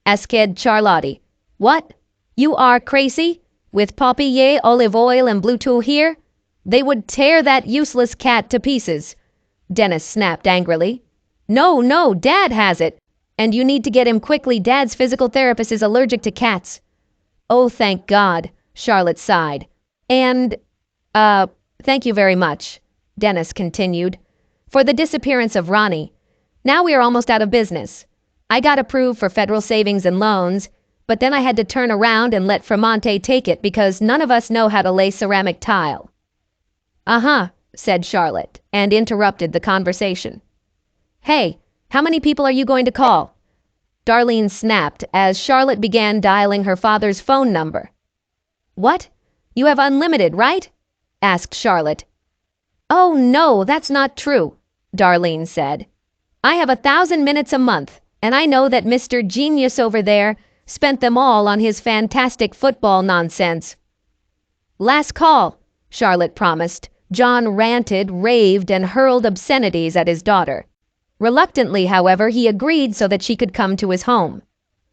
Asked Charlotte. What? You are crazy? With papier, olive oil, and Bluetooth here? They would tear that useless cat to pieces. Dennis snapped angrily. No, Dad has it. And you need to get him quickly. Dad's physical therapist is allergic to cats. Oh, thank God, Charlotte sighed. And, thank you very much, Dennis continued, for the disappearance of Ronnie. Now we are almost out of business. I got approved for federal savings and loans, but then I had to turn around and let Framonte take it because none of us know how to lay ceramic tile. Uh-huh, said Charlotte, and interrupted the conversation. Hey, how many people are you going to call? Darlene snapped as Charlotte began dialing her father's phone number. What? You have unlimited, right? Asked Charlotte. Oh, no, that's not true, Darlene said. I have 1,000 minutes a month, and I know that Mr. Genius over there spent them all on his fantastic football nonsense. Last call, Charlotte promised. John ranted, raved, and hurled obscenities at his daughter. Reluctantly, however, he agreed so that she could come to his home.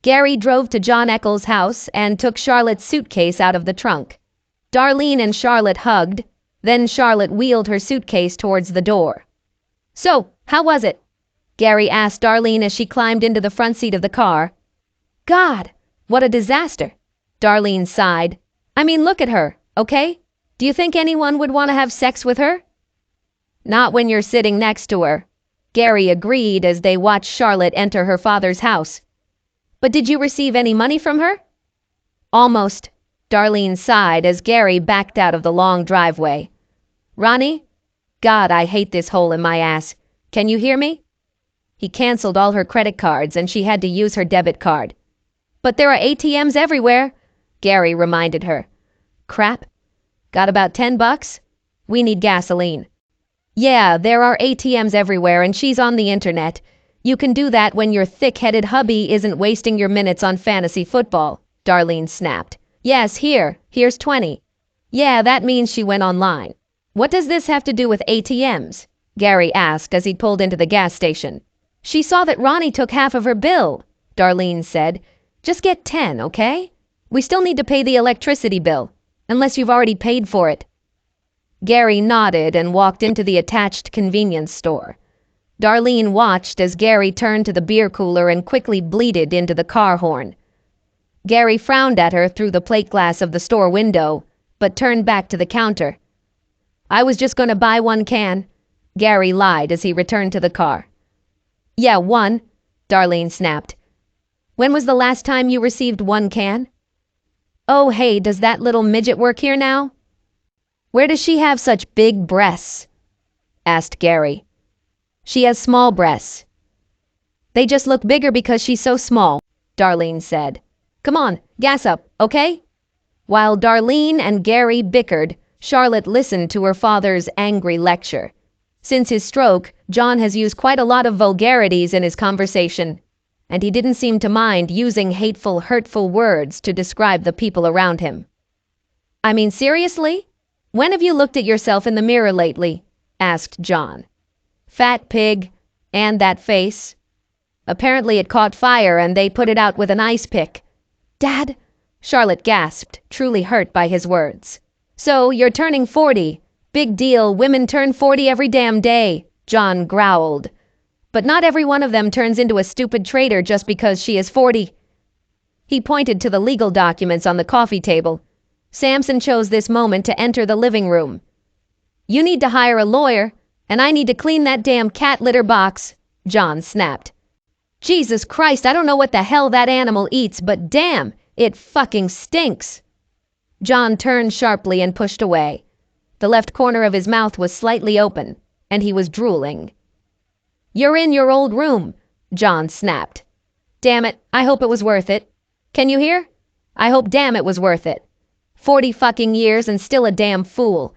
Gary drove to John Eccles' house and took Charlotte's suitcase out of the trunk. Darlene and Charlotte hugged, then Charlotte wheeled her suitcase towards the door. So, how was it? Gary asked Darlene as she climbed into the front seat of the car. God, what a disaster, Darlene sighed. I mean, look at her, okay? Do you think anyone would want to have sex with her? Not when you're sitting next to her, Gary agreed as they watched Charlotte enter her father's house. But did you receive any money from her? Almost, Darlene sighed as Gary backed out of the long driveway. Ronnie? God, I hate this hole in my ass. Can you hear me? He canceled all her credit cards and she had to use her debit card. But there are ATMs everywhere, Gary reminded her. Crap. Got about $10? We need gasoline. Yeah, there are ATMs everywhere and she's on the internet. You can do that when your thick-headed hubby isn't wasting your minutes on fantasy football, Darlene snapped. Yes, here's 20. Yeah, that means she went online. What does this have to do with ATMs? Gary asked as he pulled into the gas station. She saw that Ronnie took half of her bill, Darlene said. Just get 10, okay? We still need to pay the electricity bill, unless you've already paid for it. Gary nodded and walked into the attached convenience store. Darlene watched as Gary turned to the beer cooler and quickly bleated into the car horn. Gary frowned at her through the plate glass of the store window, but turned back to the counter. I was just going to buy 1 can, Gary lied as he returned to the car. Yeah, 1, Darlene snapped. When was the last time you received 1 can? Oh, hey, does that little midget work here now? Where does she have such big breasts? Asked Gary. She has small breasts. They just look bigger because she's so small, Darlene said. Come on, gas up, okay? While Darlene and Gary bickered, Charlotte listened to her father's angry lecture. Since his stroke, John has used quite a lot of vulgarities in his conversation, and he didn't seem to mind using hateful, hurtful words to describe the people around him. I mean, seriously? When have you looked at yourself in the mirror lately? Asked John. Fat pig, and that face. Apparently it caught fire and they put it out with an ice pick. Dad? Charlotte gasped, truly hurt by his words. So, you're turning 40. Big deal, women turn 40 every damn day, John growled. But not every one of them turns into a stupid traitor just because she is 40. He pointed to the legal documents on the coffee table. Samson chose this moment to enter the living room. You need to hire a lawyer, and I need to clean that damn cat litter box, John snapped. Jesus Christ, I don't know what the hell that animal eats, but damn, it fucking stinks. John turned sharply and pushed away. The left corner of his mouth was slightly open, and he was drooling. You're in your old room, John snapped. Damn it, I hope it was worth it. Can you hear? I hope damn it was worth it. 40 fucking years and still a damn fool.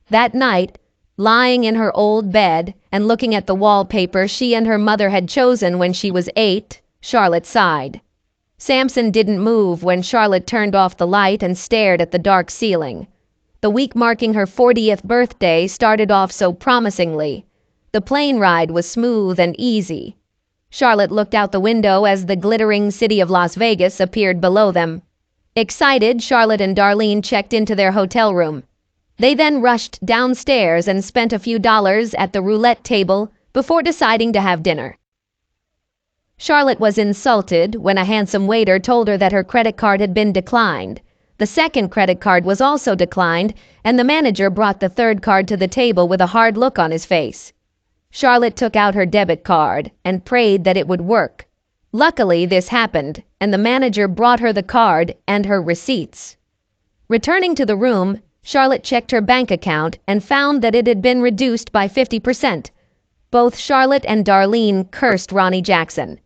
That night, lying in her old bed and looking at the wallpaper she and her mother had chosen when she was 8, Charlotte sighed. Samson didn't move when Charlotte turned off the light and stared at the dark ceiling. The week marking her 40th birthday started off so promisingly. The plane ride was smooth and easy. Charlotte looked out the window as the glittering city of Las Vegas appeared below them. Excited, Charlotte and Darlene checked into their hotel room. They then rushed downstairs and spent a few dollars at the roulette table before deciding to have dinner. Charlotte was insulted when a handsome waiter told her that her credit card had been declined. The second credit card was also declined, and the manager brought the third card to the table with a hard look on his face. Charlotte took out her debit card and prayed that it would work. Luckily, this happened, and the manager brought her the card and her receipts. Returning to the room, Charlotte checked her bank account and found that it had been reduced by 50%. Both Charlotte and Darlene cursed Ronnie Jackson.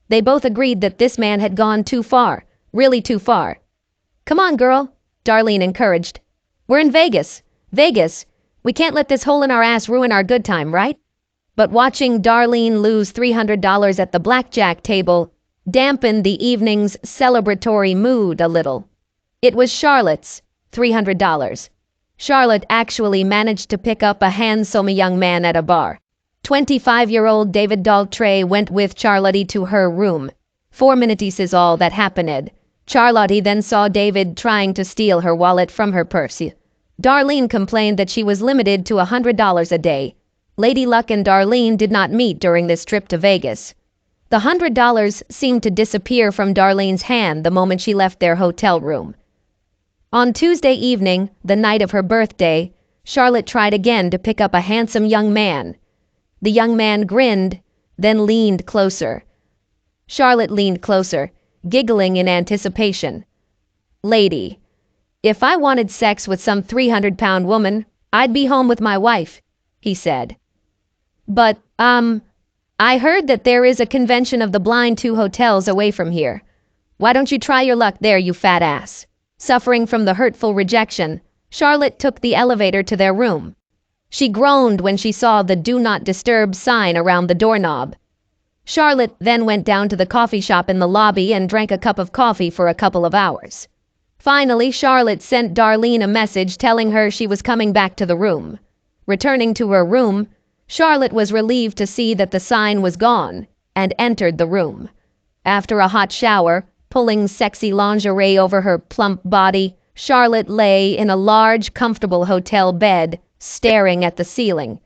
They both agreed that this man had gone too far, really too far. "Come on, girl," Darlene encouraged. "We're in Vegas. Vegas. We can't let this hole in our ass ruin our good time, right?" But watching Darlene lose $300 at the blackjack table dampened the evening's celebratory mood a little. It was Charlotte's $300. Charlotte actually managed to pick up a handsome young man at a bar. 25-year-old David Daltrey went with Charlotte to her room. 4 minutes is all that happened. Charlotte then saw David trying to steal her wallet from her purse. Darlene complained that she was limited to $100 a day. Lady Luck and Darlene did not meet during this trip to Vegas. The $100 seemed to disappear from Darlene's hand the moment she left their hotel room. On Tuesday evening, the night of her birthday, Charlotte tried again to pick up a handsome young man. The young man grinned, then leaned closer. Charlotte leaned closer, giggling in anticipation. "Lady, if I wanted sex with some 300-pound woman, I'd be home with my wife," he said. "But, I heard that there is a convention of the blind 2 hotels away from here. Why don't you try your luck there, you fat ass?" Suffering from the hurtful rejection, Charlotte took the elevator to their room. She groaned when she saw the "Do Not Disturb" sign around the doorknob. Charlotte then went down to the coffee shop in the lobby and drank a cup of coffee for a couple of hours. Finally, Charlotte sent Darlene a message telling her she was coming back to the room. Returning to her room, Charlotte was relieved to see that the sign was gone and entered the room. After a hot shower, pulling sexy lingerie over her plump body, Charlotte lay in a large, comfortable hotel bed, staring at the ceiling.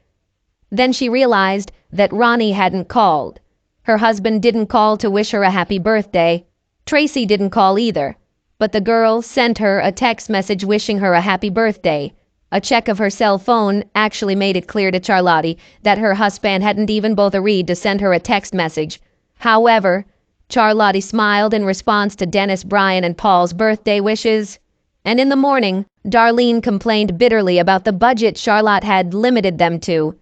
Then she realized that Ronnie hadn't called. Her husband didn't call to wish her a happy birthday. Tracy didn't call either, but the girl sent her a text message wishing her a happy birthday. A check of her cell phone actually made it clear to Charlotte that her husband hadn't even both agreed to send her a text message. However, Charlotte smiled in response to Dennis, Brian, and Paul's birthday wishes. And in the morning, Darlene complained bitterly about the budget Charlotte had limited them to.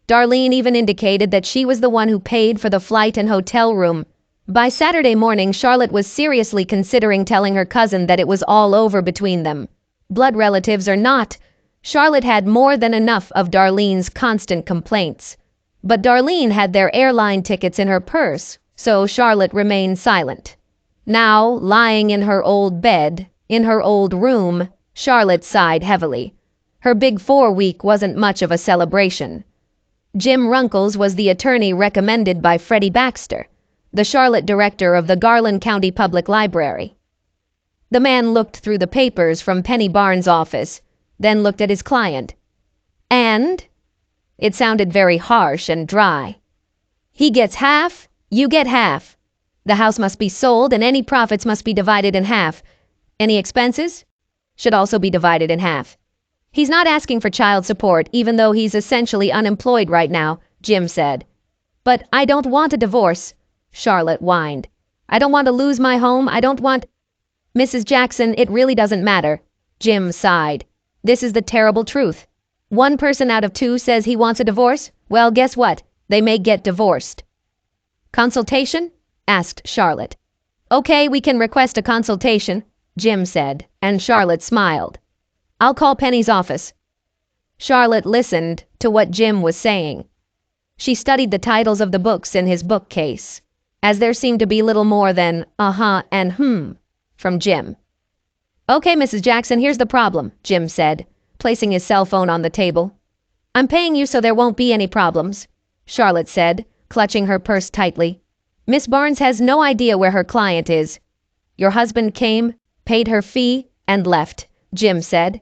Darlene even indicated that she was the one who paid for the flight and hotel room. By Saturday morning, Charlotte was seriously considering telling her cousin that it was all over between them. Blood relatives or not, Charlotte had more than enough of Darlene's constant complaints. But Darlene had their airline tickets in her purse, so Charlotte remained silent. Now, lying in her old bed, in her old room, Charlotte sighed heavily. Her Big 4 week wasn't much of a celebration. Jim Runkles was the attorney recommended by Freddie Baxter, the Charlotte director of the Garland County Public Library. The man looked through the papers from Penny Barnes' office, then looked at his client. "And?" It sounded very harsh and dry. "He gets half, you get half. The house must be sold and any profits must be divided in half. Any expenses should also be divided in half. He's not asking for child support, even though he's essentially unemployed right now," Jim said. "But I don't want a divorce," Charlotte whined. "I don't want to lose my home. I don't want—" "Mrs. Jackson, it really doesn't matter," Jim sighed. "This is the terrible truth. 1 person out of 2 says he wants a divorce. Well, guess what? They may get divorced." "Consultation?" asked Charlotte. "Okay, we can request a consultation," Jim said, and Charlotte smiled. "I'll call Penny's office." Charlotte listened to what Jim was saying. She studied the titles of the books in his bookcase, as there seemed to be little more than uh-huh and from Jim. "Okay, Mrs. Jackson, here's the problem," Jim said, placing his cell phone on the table. "I'm paying you so there won't be any problems," Charlotte said, clutching her purse tightly. "Miss Barnes has no idea where her client is. Your husband came, paid her fee, and left," Jim said.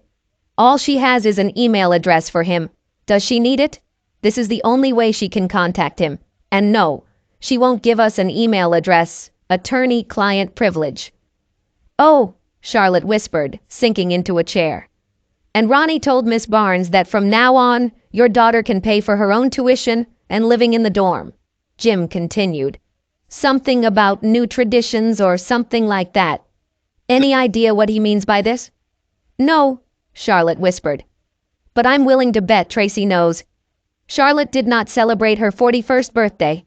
"All she has is an email address for him. Does she need it? This is the only way she can contact him. And no, she won't give us an email address, attorney-client privilege." "Oh," Charlotte whispered, sinking into a chair. "And Ronnie told Miss Barnes that from now on, your daughter can pay for her own tuition and living in the dorm," Jim continued. "Something about new traditions or something like that. Any idea what he means by this?" "No," Charlotte whispered. "But I'm willing to bet Tracy knows." Charlotte did not celebrate her 41st birthday.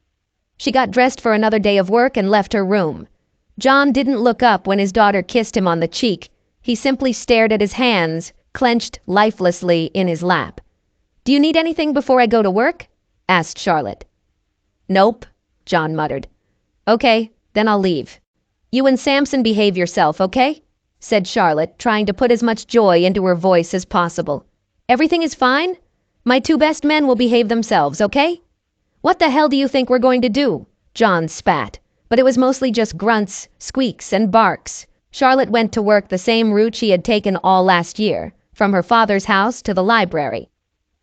She got dressed for another day of work and left her room. John didn't look up when his daughter kissed him on the cheek. He simply stared at his hands, clenched lifelessly in his lap. "Do you need anything before I go to work?" asked Charlotte. "Nope," John muttered. "Okay, then I'll leave." "You and Samson behave yourself, okay?" said Charlotte, trying to put as much joy into her voice as possible. "Everything is fine? My two best men will behave themselves, okay?" "What the hell do you think we're going to do?" John spat, but it was mostly just grunts, squeaks, and barks. Charlotte went to work the same route she had taken all last year, from her father's house to the library.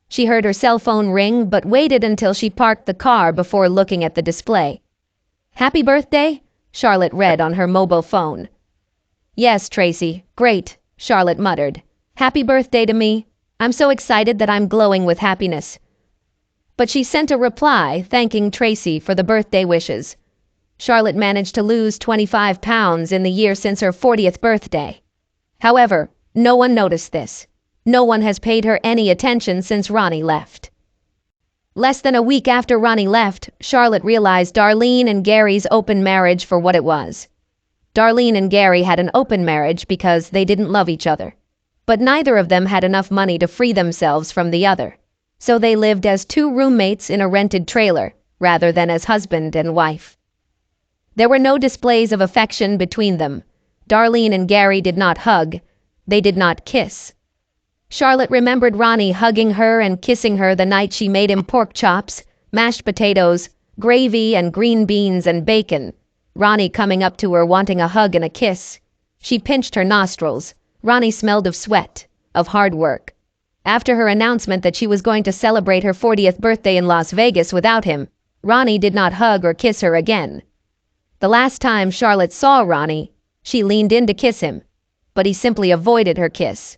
She heard her cell phone ring but waited until she parked the car before looking at the display. "Happy birthday?" Charlotte read on her mobile phone. "Yes, Tracy, great," Charlotte muttered. "Happy birthday to me. I'm so excited that I'm glowing with happiness." But she sent a reply thanking Tracy for the birthday wishes. Charlotte managed to lose 25 pounds in the year since her 40th birthday. However, no one noticed this. No one has paid her any attention since Ronnie left. Less than a week after Ronnie left, Charlotte realized Darlene and Gary's open marriage for what it was. Darlene and Gary had an open marriage because they didn't love each other. But neither of them had enough money to free themselves from the other. So they lived as two roommates in a rented trailer, rather than as husband and wife. There were no displays of affection between them. Darlene and Gary did not hug. They did not kiss. Charlotte remembered Ronnie hugging her and kissing her the night she made him pork chops, mashed potatoes, gravy, and green beans and bacon. Ronnie coming up to her wanting a hug and a kiss. She pinched her nostrils. Ronnie smelled of sweat, of hard work. After her announcement that she was going to celebrate her 40th birthday in Las Vegas without him, Ronnie did not hug or kiss her again. The last time Charlotte saw Ronnie, she leaned in to kiss him, but he simply avoided her kiss.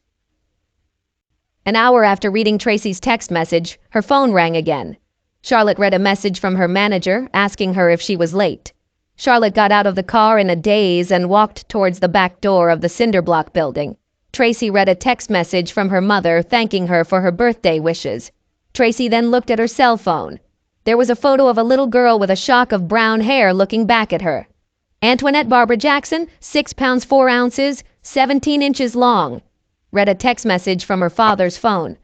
An hour after reading Tracy's text message, her phone rang again. Charlotte read a message from her manager asking her if she was late. Charlotte got out of the car in a daze and walked towards the back door of the cinderblock building. Tracy read a text message from her mother thanking her for her birthday wishes. Tracy then looked at her cell phone. There was a photo of a little girl with a shock of brown hair looking back at her. "Antoinette Barbara Jackson, 6 pounds 4 ounces, 17 inches long," read a text message from her father's phone.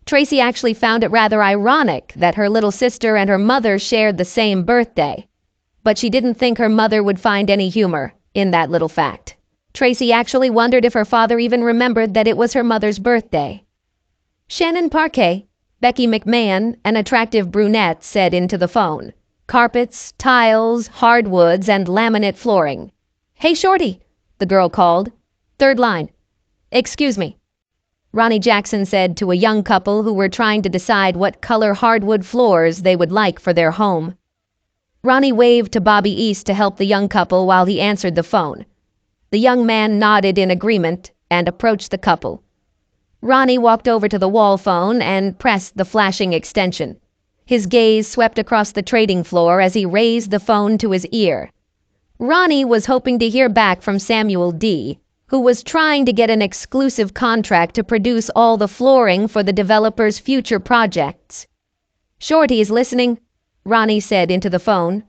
Tracy actually found it rather ironic that her little sister and her mother shared the same birthday. But she didn't think her mother would find any humor in that little fact. Tracy actually wondered if her father even remembered that it was her mother's birthday. "Shannon Parquet," Becky McMahon, an attractive brunette, said into the phone. "Carpets, tiles, hardwoods, and laminate flooring." "Hey, Shorty," the girl called. Third line. "Excuse me," Ronnie Jackson said to a young couple who were trying to decide what color hardwood floors they would like for their home. Ronnie waved to Bobby East to help the young couple while he answered the phone. The young man nodded in agreement and approached the couple. Ronnie walked over to the wall phone and pressed the flashing extension. His gaze swept across the trading floor as he raised the phone to his ear. Ronnie was hoping to hear back from Samuel D., who was trying to get an exclusive contract to produce all the flooring for the developer's future projects. "Shorty is listening," Ronnie said into the phone.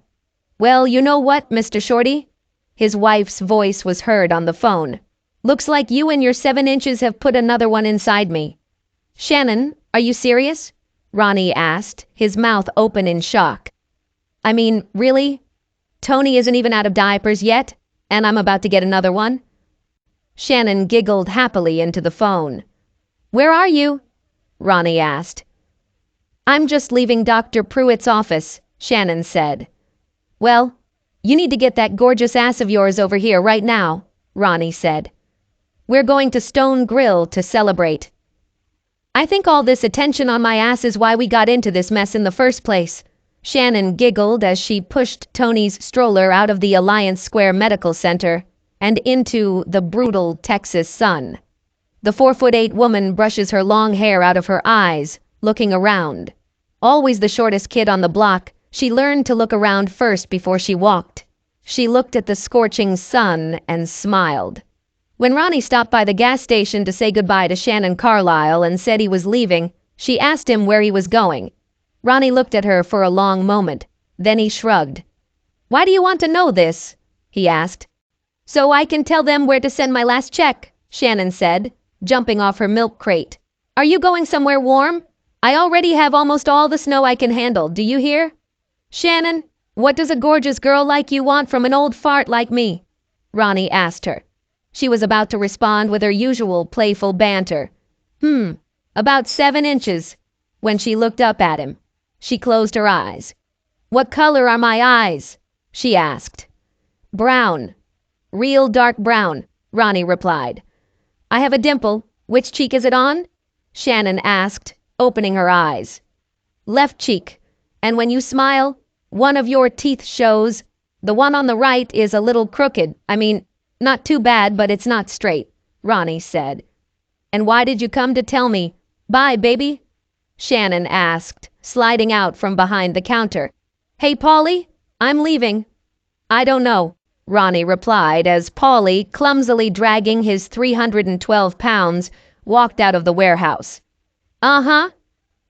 "Well, you know what, Mr. Shorty?" His wife's voice was heard on the phone. "Looks like you and your 7 inches have put another one inside me." "Shannon," Are you serious? Ronnie asked, his mouth open in shock. I mean, really? Tony isn't even out of diapers yet, and I'm about to get another one? Shannon giggled happily into the phone. Where are you? Ronnie asked. I'm just leaving Dr. Pruitt's office, Shannon said. Well, you need to get that gorgeous ass of yours over here right now, Ronnie said. We're going to Stone Grill to celebrate. I think all this attention on my ass is why we got into this mess in the first place. Shannon giggled as she pushed Tony's stroller out of the Alliance Square Medical Center and into the brutal Texas sun. The 4'8" woman brushes her long hair out of her eyes, looking around. Always the shortest kid on the block, she learned to look around first before she walked. She looked at the scorching sun and smiled. When Ronnie stopped by the gas station to say goodbye to Shannon Carlisle and said he was leaving, she asked him where he was going. Ronnie looked at her for a long moment. Then he shrugged. Why do you want to know this? He asked. So I can tell them where to send my last check, Shannon said, jumping off her milk crate. Are you going somewhere warm? I already have almost all the snow I can handle, do you hear? Shannon, what does a gorgeous girl like you want from an old fart like me? Ronnie asked her. She was about to respond with her usual playful banter. About 7 inches. When she looked up at him, she closed her eyes. What color are my eyes? She asked. Brown. Real dark brown, Ronnie replied. I have a dimple. Which cheek is it on? Shannon asked, opening her eyes. Left cheek. And when you smile, one of your teeth shows. The one on the right is a little crooked. I mean, not too bad, but it's not straight, Ronnie said. And why did you come to tell me? Bye, baby? Shannon asked, sliding out from behind the counter. Hey, Paulie, I'm leaving. I don't know, Ronnie replied as Paulie, clumsily dragging his 312 pounds, walked out of the warehouse. Uh-huh.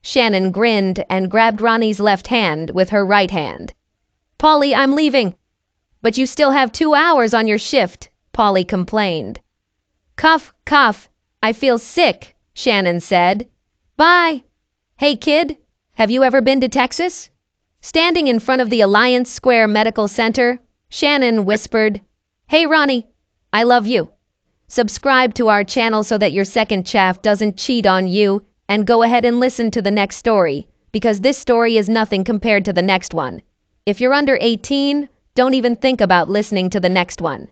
Shannon grinned and grabbed Ronnie's left hand with her right hand. Paulie, I'm leaving. But you still have 2 hours on your shift, Paulie complained. Cough, cough. I feel sick, Shannon said. Bye. Hey, kid, have you ever been to Texas? Standing in front of the Alliance Square Medical Center, Shannon whispered, Hey, Ronnie, I love you. Subscribe to our channel so that your second chaff doesn't cheat on you, and go ahead and listen to the next story, because this story is nothing compared to the next one. If you're under 18, don't even think about listening to the next one.